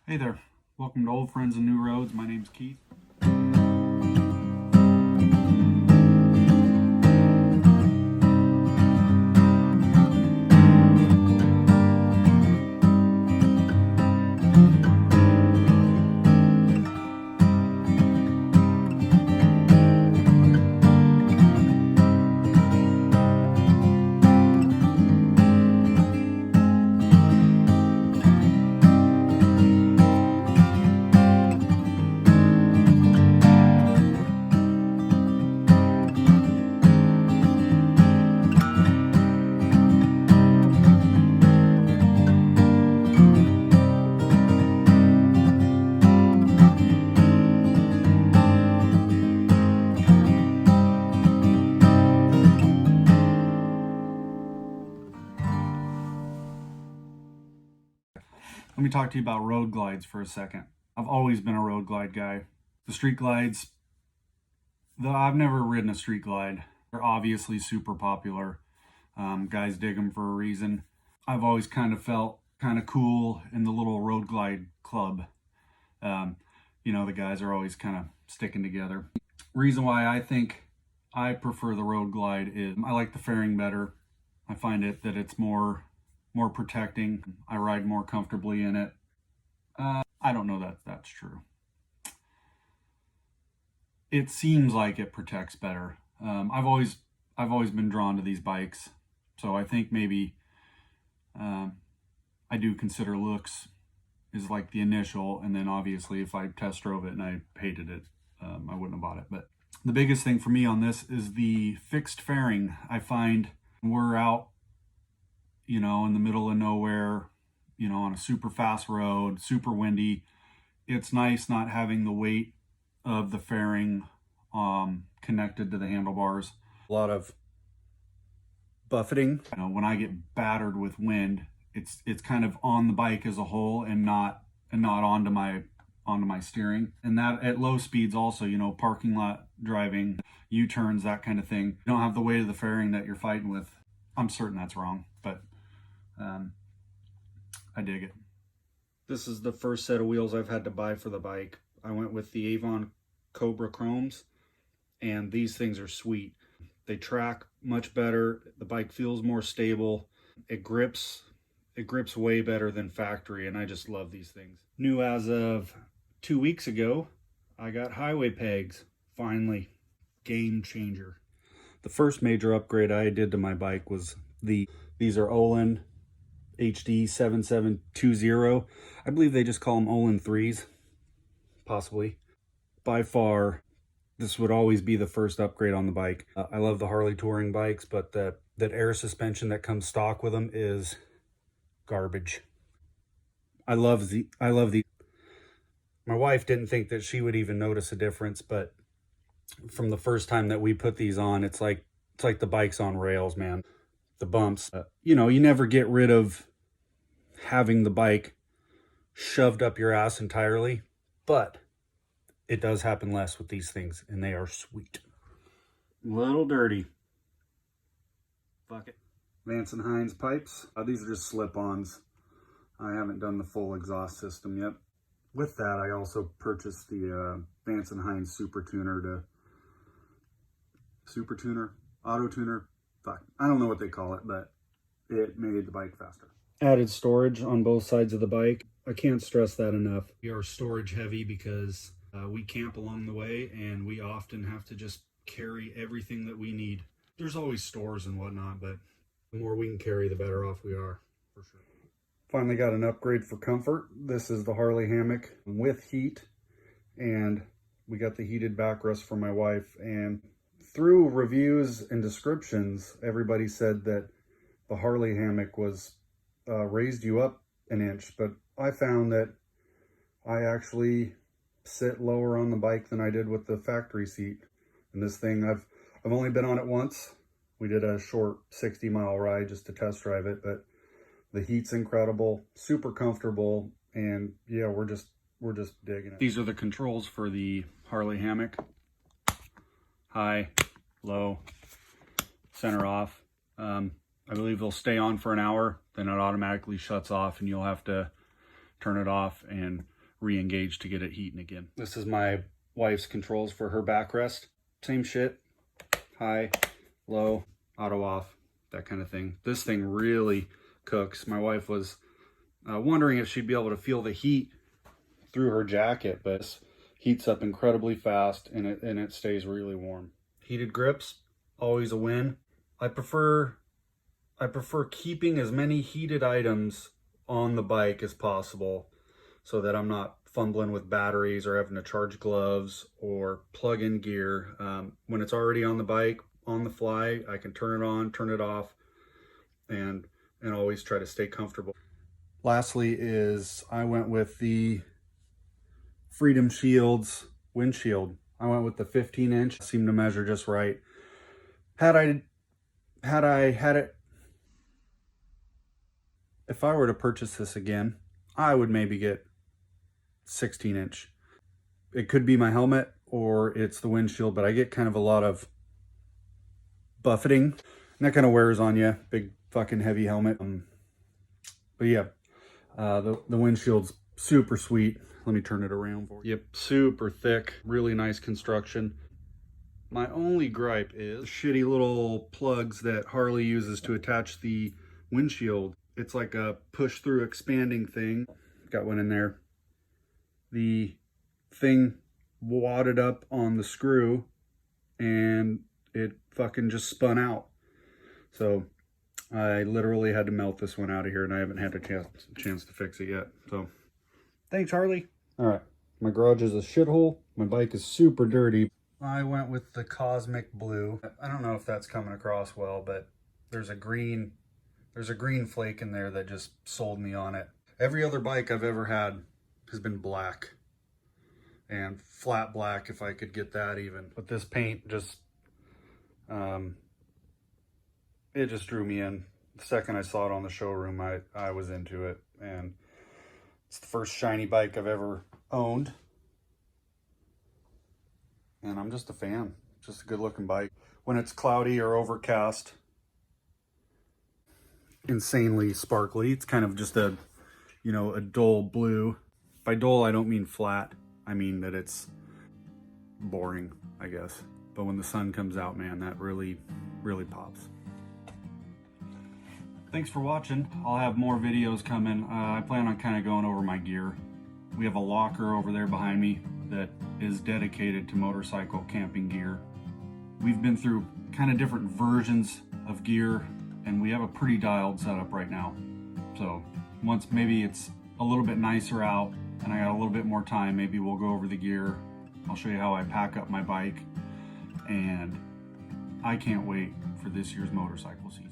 Hey there, welcome to Old Friends and New Roads. My name's Keith. Let me talk to you about road glides for a second. I've always been a road glide guy. The street glides, though I've never ridden a street glide. They're obviously super popular. Guys dig them for a reason. I've always kind of felt kind of cool in the little road glide club. The guys are always kind of sticking together. Reason why I think I prefer the road glide is I like the fairing better. I find that it's more protecting. I ride more comfortably in it. I don't know that that's true. It seems like it protects better. I've always been drawn to these bikes, so I think maybe I do consider looks is like the initial, and then obviously if I test drove it and I hated it, I wouldn't have bought it. But the biggest thing for me on this is the fixed fairing. I find we're out, in the middle of nowhere, on a super fast road, super windy. It's nice not having the weight of the fairing connected to the handlebars. A lot of buffeting. When I get battered with wind, it's kind of on the bike as a whole and not onto my steering. And that at low speeds also, parking lot driving, U-turns, that kind of thing. You don't have the weight of the fairing that you're fighting with. I'm certain that's wrong, but I dig it. This is the first set of wheels I've had to buy for the bike. I went with the Avon Cobra Chromes, and these things are sweet. They track much better. The bike feels more stable. It grips way better than factory, and I just love these things. New as of 2 weeks ago, I got highway pegs. Finally, game changer. The first major upgrade I did to my bike was these are Ohlin HD 7720. I believe they just call them Ohlin 3s, possibly. By far, this would always be the first upgrade on the bike. I love the Harley touring bikes, but that air suspension that comes stock with them is garbage. I love the. My wife didn't think that she would even notice a difference, but from the first time that we put these on, it's like the bike's on rails, man. The bumps, you never get rid of having the bike shoved up your ass entirely, but it does happen less with these things, and they are sweet. A little dirty. Fuck it. Vance & Hines pipes. These are just slip-ons. I haven't done the full exhaust system yet. With that, I also purchased the Vance & Hines Super Tuner Auto Tuner. Fuck, I don't know what they call it, but it made the bike faster. Added storage on both sides of the bike. I can't stress that enough. We are storage heavy because we camp along the way, and we often have to just carry everything that we need. There's always stores and whatnot, but the more we can carry, the better off we are, for sure. Finally got an upgrade for comfort. This is the Harley hammock with heat, and we got the heated backrest for my wife. And through reviews and descriptions, everybody said that the Harley hammock was raised you up an inch, but I found that I actually sit lower on the bike than I did with the factory seat. And this thing, I've only been on it once. We did a short 60-mile ride just to test drive it, but the heat's incredible, super comfortable, and yeah, we're just digging it. These are the controls for the Harley hammock. High, low, center off. I believe they'll stay on for an hour, then it automatically shuts off and you'll have to turn it off and re-engage to get it heating again. This is my wife's controls for her backrest. Same shit, high, low, auto off, that kind of thing. This thing really cooks. My wife was wondering if she'd be able to feel the heat through her jacket, but it heats up incredibly fast and it stays really warm. Heated grips, always a win. I prefer keeping as many heated items on the bike as possible so that I'm not fumbling with batteries or having to charge gloves or plug in gear. When it's already on the bike, on the fly, I can turn it on, turn it off, and always try to stay comfortable. Lastly is I went with the Freedom Shield's windshield. I went with the 15-inch, seemed to measure just right. Had I had it, if I were to purchase this again, I would maybe get 16-inch. It could be my helmet or it's the windshield, but I get kind of a lot of buffeting and that kind of wears on you. Big fucking heavy helmet. But yeah, the windshield's super sweet. Let me turn it around for you. Yep, super thick, really nice construction. My only gripe is the shitty little plugs that Harley uses to attach the windshield. It's like a push-through expanding thing. Got one in there. The thing wadded up on the screw and it fucking just spun out. So I literally had to melt this one out of here and I haven't had a chance to fix it yet. So thanks, Harley. All right, my garage is a shithole. My bike is super dirty. I went with the Cosmic Blue. I don't know if that's coming across well, but there's a green flake in there that just sold me on it. Every other bike I've ever had has been black and flat black if I could get that even. But this paint just, it just drew me in. The second I saw it on the showroom, I was into it. And it's the first shiny bike I've ever owned. And I'm just a fan. Just a good looking bike. When it's cloudy or overcast, insanely sparkly. It's kind of just a, you know, a dull blue. By dull, I don't mean flat. I mean that it's boring, I guess. But when the sun comes out, man, that really, really pops. Thanks for watching. I'll have more videos coming. I plan on kind of going over my gear. We have a locker over there behind me that is dedicated to motorcycle camping gear. We've been through kind of different versions of gear and we have a pretty dialed setup right now. So once maybe it's a little bit nicer out and I got a little bit more time, maybe we'll go over the gear. I'll show you how I pack up my bike, and I can't wait for this year's motorcycle season.